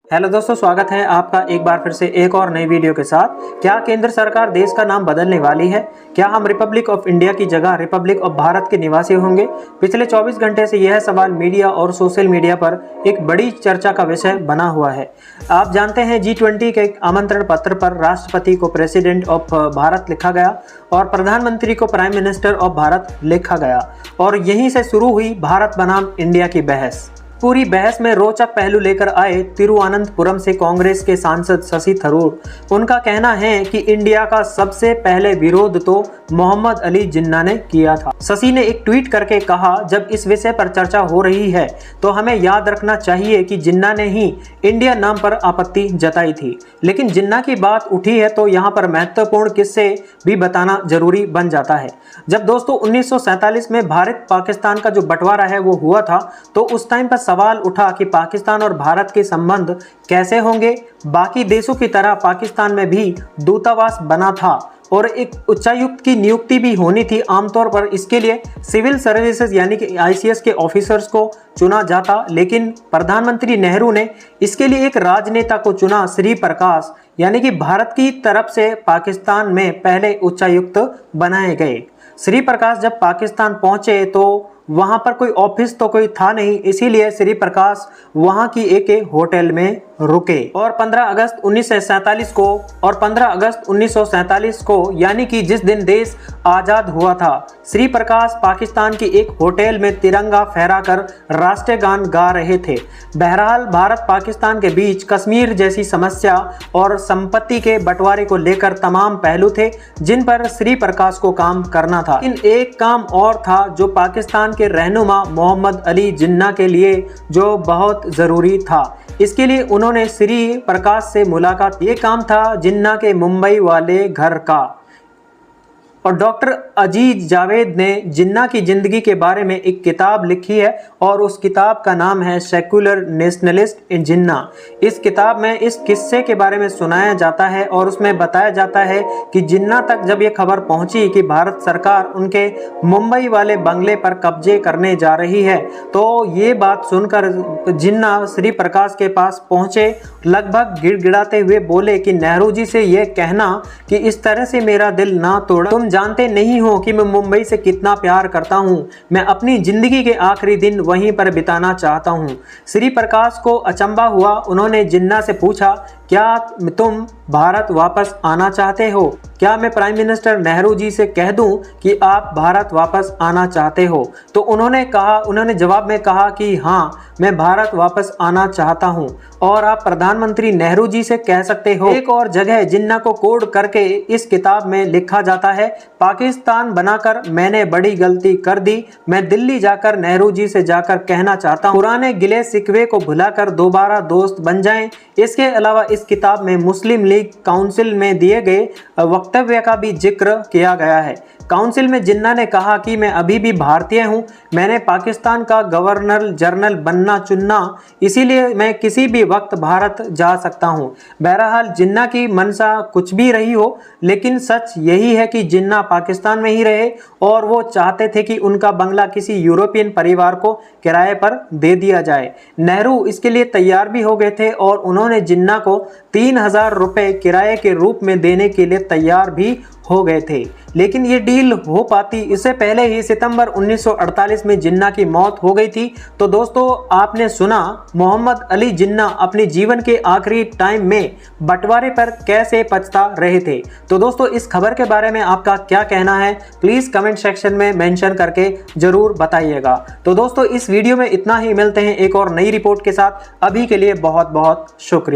Hello दोस्तों, स्वागत है आपका एक बार फिर से एक और नई वीडियो के साथ। क्या केंद्र सरकार देश का नाम बदलने वाली है? क्या हम रिपब्लिक ऑफ इंडिया की जगह रिपब्लिक ऑफ भारत के निवासी होंगे? पिछले 24 घंटे से यह सवाल मीडिया और सोशल मीडिया पर एक बड़ी चर्चा का विषय बना हुआ है। आप जानते हैं G20 के आमंत्रण पत्र पर राष्ट्रपति को प्रेसिडेंट ऑफ भारत लिखा गया और प्रधानमंत्री को प्राइम मिनिस्टर ऑफ भारत लिखा गया और यहीं से शुरू हुई भारत बनाम इंडिया की बहस। पूरी बहस में रोचक पहलू लेकर आए तिरुवनंतपुरम से कांग्रेस के सांसद शशि थरूर। उनका कहना है कि इंडिया का सबसे पहले विरोध तो मोहम्मद अली जिन्ना ने किया था। शशि ने एक ट्वीट करके कहा, जब इस विषय पर चर्चा हो रही है तो हमें याद रखना चाहिए कि जिन्ना ने ही इंडिया नाम पर आपत्ति जताई थी, लेकिन जिन्ना की बात उठी है तो यहाँ पर महत्वपूर्ण किस्से भी बताना जरूरी बन जाता है। जब दोस्तों 1947 में भारत पाकिस्तान का जो बंटवारा है वो हुआ था, तो उस टाइम पर सवाल उठा कि पाकिस्तान और भारत के संबंध कैसे होंगे। बाकी देशों की तरह पाकिस्तान में भी दूतावास बना था और एक उच्चायुक्त की नियुक्ति भी होनी थी। आमतौर पर इसके लिए सिविल सर्विसेज यानी कि ICS के ऑफिसर्स को चुना जाता, लेकिन प्रधानमंत्री नेहरू ने इसके लिए एक राजनेता को चुना, श्री प्रकाश, यानी कि भारत की तरफ से पाकिस्तान में पहले उच्चायुक्त बनाए गए। श्री प्रकाश जब पाकिस्तान पहुंचे तो वहां पर कोई ऑफिस तो कोई था नहीं, इसीलिए श्री प्रकाश वहां की एक होटल में रुके और 15 अगस्त 1947 को यानी कि जिस दिन देश आजाद हुआ था, श्री प्रकाश पाकिस्तान की एक होटल में तिरंगा फहराकर राष्ट्रीय गान गा रहे थे। बहरहाल भारत पाकिस्तान के बीच कश्मीर जैसी समस्या और संपत्ति के बंटवारे को लेकर तमाम पहलू थे जिन पर श्री प्रकाश को काम करना था। लेकिन एक काम और था जो पाकिस्तान के रहनुमा मोहम्मद अली जिन्ना के लिए जो बहुत जरूरी था। इसके लिए उन्होंने श्री प्रकाश से मुलाकात। ये काम था जिन्ना के मुंबई वाले घर का और डॉक्टर अजीज जावेद ने जिन्ना की जिंदगी के बारे में एक किताब लिखी है और उस किताब का नाम है सेक्युलर नेशनलिस्ट इन जिन्ना। इस किताब में इस किस्से के बारे में सुनाया जाता है और उसमें बताया जाता है कि जिन्ना तक जब ये खबर पहुंची कि भारत सरकार उनके मुंबई वाले बंगले पर कब्जे करने जा रही है, तो ये बात सुनकर जिन्ना श्री प्रकाश के पास पहुंचे, लगभग गिड़गिड़ाते हुए बोले कि नेहरू जी से ये कहना कि इस तरह से मेरा दिल ना तोड़ा। तुम जानते नहीं हो कि मैं मुंबई से कितना प्यार करता हूं। मैं अपनी जिंदगी के आखिरी दिन वहीं पर बिताना चाहता हूं। श्री प्रकाश को अचंभा हुआ। उन्होंने जिन्ना से पूछा, क्या तुम भारत वापस आना चाहते हो? क्या मैं प्राइम मिनिस्टर नेहरू जी से कह दूं कि आप भारत वापस आना चाहते हो? तो उन्होंने जवाब में कहा कि हाँ, मैं भारत वापस आना चाहता हूं और आप प्रधानमंत्री नेहरू जी से कह सकते हो। एक और जगह जिन्ना को कोड करके इस किताब में लिखा जाता है, पाकिस्तान बनाकर मैंने बड़ी गलती कर दी। मैं दिल्ली जाकर नेहरू जी से जाकर कहना चाहता हूँ, पुराने गिले शिकवे को भुलाकर दोबारा दोस्त बन जाएं। इसके अलावा इस किताब में मुस्लिम लीग काउंसिल में दिए गए वक्तव्य का भी जिक्र किया गया है। काउंसिल में जिन्ना ने कहा कि मैं अभी भी भारतीय हूं, मैंने पाकिस्तान का गवर्नर जनरल बनना चुना, इसीलिए मैं किसी भी वक्त भारत जा सकता हूं। बहरहाल जिन्ना की मंशा कुछ भी रही हो, लेकिन सच यही है कि जिन्ना पाकिस्तान में ही रहे और वो चाहते थे कि उनका बंगला किसी यूरोपियन परिवार को किराए पर दे दिया जाए। नेहरू इसके लिए तैयार भी हो गए थे और उन्होंने जिन्ना को 3000 रुपए किराए के रूप में देने के लिए तैयार भी हो गए थे, लेकिन ये डील हो पाती इससे पहले ही सितंबर 1948 में जिन्ना की मौत हो गई थी। तो दोस्तों, आपने सुना मोहम्मद अली जिन्ना अपने जीवन के आखिरी टाइम में बंटवारे पर कैसे पछता रहे थे। तो दोस्तों, इस खबर के बारे में आपका क्या कहना है, प्लीज कमेंट सेक्शन में मेंशन करके जरूर बताइएगा। तो दोस्तों, इस वीडियो में इतना ही। मिलते हैं एक और नई रिपोर्ट के साथ। अभी के लिए बहुत बहुत शुक्रिया।